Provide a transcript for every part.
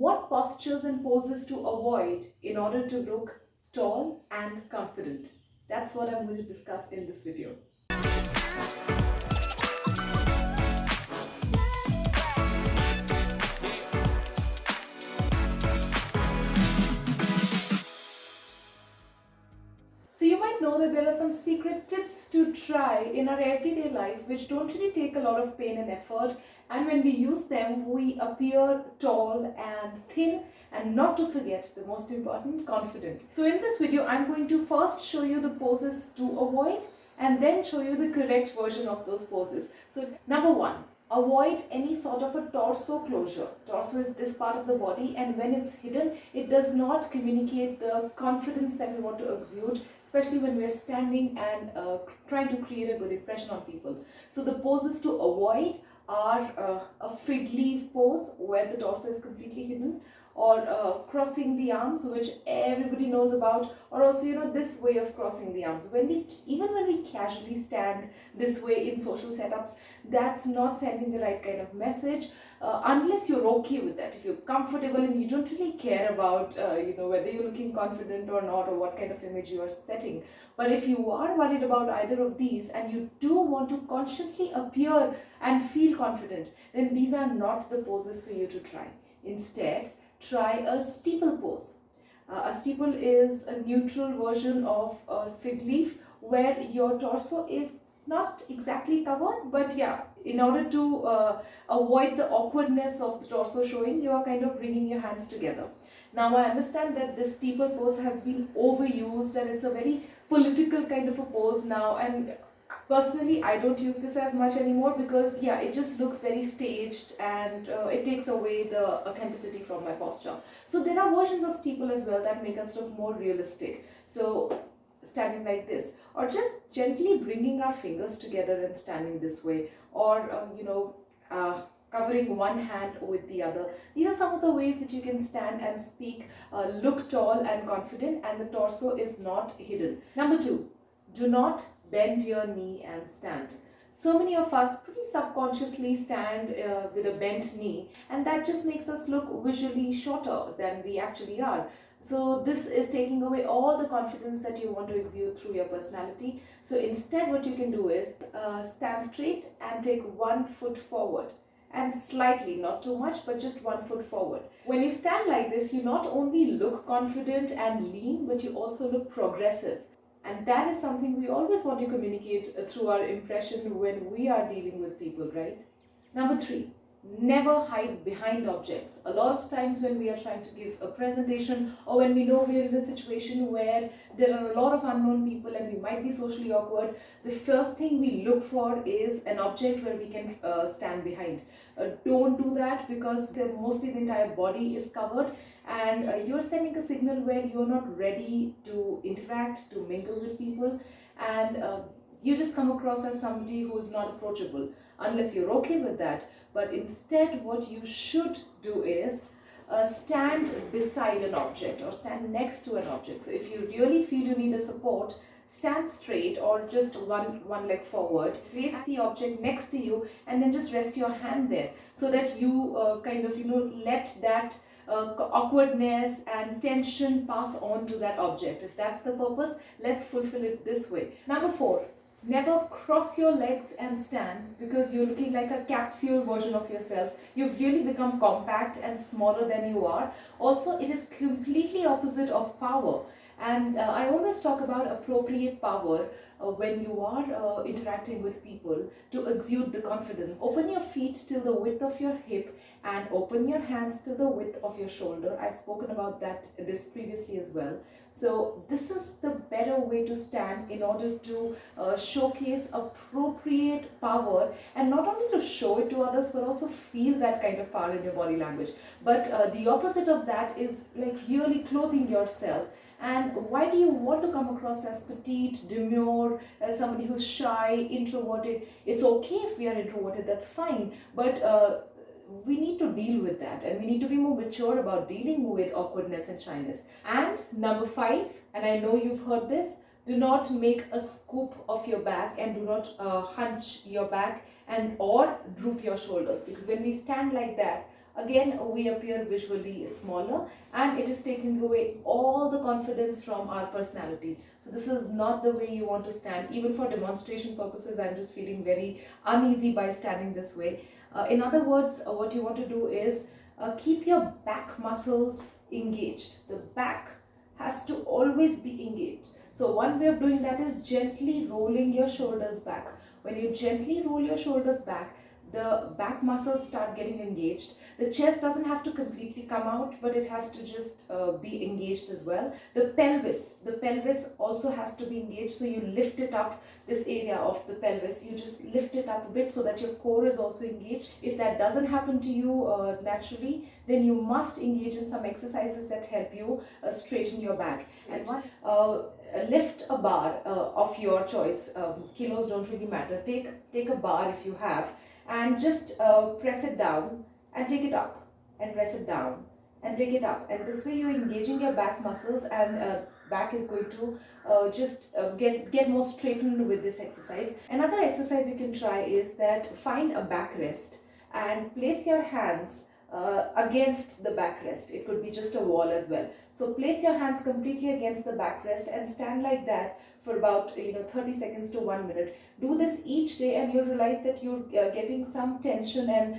What postures and poses to avoid in order to look tall and confident? That's what I'm going to discuss in this video. So you might know that there are some secret tips to try in our everyday life which don't really take a lot of pain and effort, and when we use them we appear tall and thin, and not to forget the most important, confident. So in this video I'm going to first show you the poses to avoid and then show you the correct version of those poses. So number one, avoid any sort of a torso closure. Torso is this part of the body, and when it's hidden, it does not communicate the confidence that we want to exude, especially when we're standing and trying to create a good impression on people. So the poses to avoid are a fig leaf pose where the torso is completely hidden, or crossing the arms, which everybody knows about, or also this way of crossing the arms. Even when we casually stand this way in social setups, that's not sending the right kind of message, unless you're okay with that. If you're comfortable and you don't really care about whether you're looking confident or not, or what kind of image you are setting. But if you are worried about either of these and you do want to consciously appear and feel confident, then these are not the poses for you to try. Instead, try a steeple pose. A steeple is a neutral version of a fig leaf where your torso is not exactly covered, but yeah, in order to avoid the awkwardness of the torso showing, you are kind of bringing your hands together. Now I understand that this steeple pose has been overused and it's a very political kind of a pose now, and personally I don't use this as much anymore because yeah, it just looks very staged and it takes away the authenticity from my posture. So there are versions of steeple as well that make us look more realistic. So standing like this, or just gently bringing our fingers together and standing this way, or covering one hand with the other. These are some of the ways that you can stand and speak, look tall and confident, and the torso is not hidden. Number two, do not bend your knee and stand. So many of us pretty subconsciously stand with a bent knee, and that just makes us look visually shorter than we actually are. So this is taking away all the confidence that you want to exude through your personality. So instead what you can do is stand straight and take 1 foot forward, and slightly, not too much, but just 1 foot forward. When you stand like this, you not only look confident and lean, but you also look progressive. And that is something we always want to communicate through our impression when we are dealing with people, right? Number three, never hide behind objects. A lot of times when we are trying to give a presentation, or when we know we are in a situation where there are a lot of unknown people and we might be socially awkward, the first thing we look for is an object where we can stand behind. Don't do that, because mostly the entire body is covered, and you're sending a signal where you're not ready to interact, to mingle with people, and you just come across as somebody who is not approachable, unless you're okay with that. But instead what you should do is stand beside an object or stand next to an object. So if you really feel you need a support, stand straight or just one leg forward, place the object next to you, and then just rest your hand there, so that you let that awkwardness and tension pass on to that object. If that's the purpose, let's fulfill it this way. Number four, never cross your legs and stand, because you're looking like a capsule version of yourself. You've really become compact and smaller than you are. Also, it is completely opposite of power. And I always talk about appropriate power when you are interacting with people, to exude the confidence. Open your feet till the width of your hip and open your hands till the width of your shoulder. I've spoken about this previously as well. So this is the better way to stand in order to showcase appropriate power, and not only to show it to others but also feel that kind of power in your body language. But the opposite of that is like really closing yourself. And why do you want to come across as petite, demure, as somebody who's shy, introverted? It's okay if we are introverted, that's fine, but we need to deal with that, and we need to be more mature about dealing with awkwardness and shyness. And number five, and I know you've heard this, do not make a scoop of your back, and do not hunch your back and or droop your shoulders, because when we stand like that, again we appear visually smaller, and it is taking away all the confidence from our personality. So this is not the way you want to stand. Even for demonstration purposes, I'm just feeling very uneasy by standing this way. In other words, what you want to do is keep your back muscles engaged. The back has to always be engaged. So one way of doing that is gently rolling your shoulders back. When you gently roll your shoulders back, the back muscles start getting engaged. The chest doesn't have to completely come out, but it has to just be engaged as well. The pelvis also has to be engaged. So you lift it up, this area of the pelvis, you just lift it up a bit so that your core is also engaged. If that doesn't happen to you naturally, then you must engage in some exercises that help you straighten your back. And one, lift a bar of your choice. Kilos don't really matter. Take a bar if you have, and just press it down and take it up, and press it down and take it up, and this way you're engaging your back muscles, and back is going to just get more straightened with this exercise. Another exercise you can try is that find a backrest and place your hands against the backrest. It could be just a wall as well. So place your hands completely against the backrest and stand like that for about 30 seconds to 1 minute. Do this each day, and you'll realize that you're getting some tension and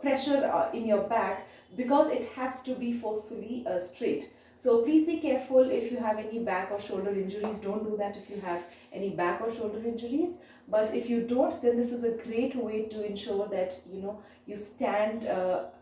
pressure in your back, because it has to be forcefully straight. So please be careful if you have any back or shoulder injuries. Don't do that if you have any back or shoulder injuries. But if you don't, then this is a great way to ensure that you stand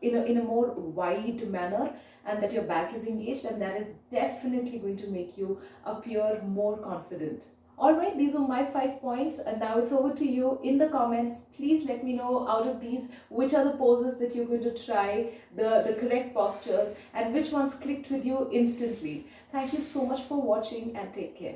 in a more wide manner, and that your back is engaged, and that is definitely going to make you appear more confident. Alright, these are my 5 points, and now it's over to you. In the comments, please let me know out of these which are the poses that you're going to try, the correct postures, and which ones clicked with you instantly. Thank you so much for watching, and take care.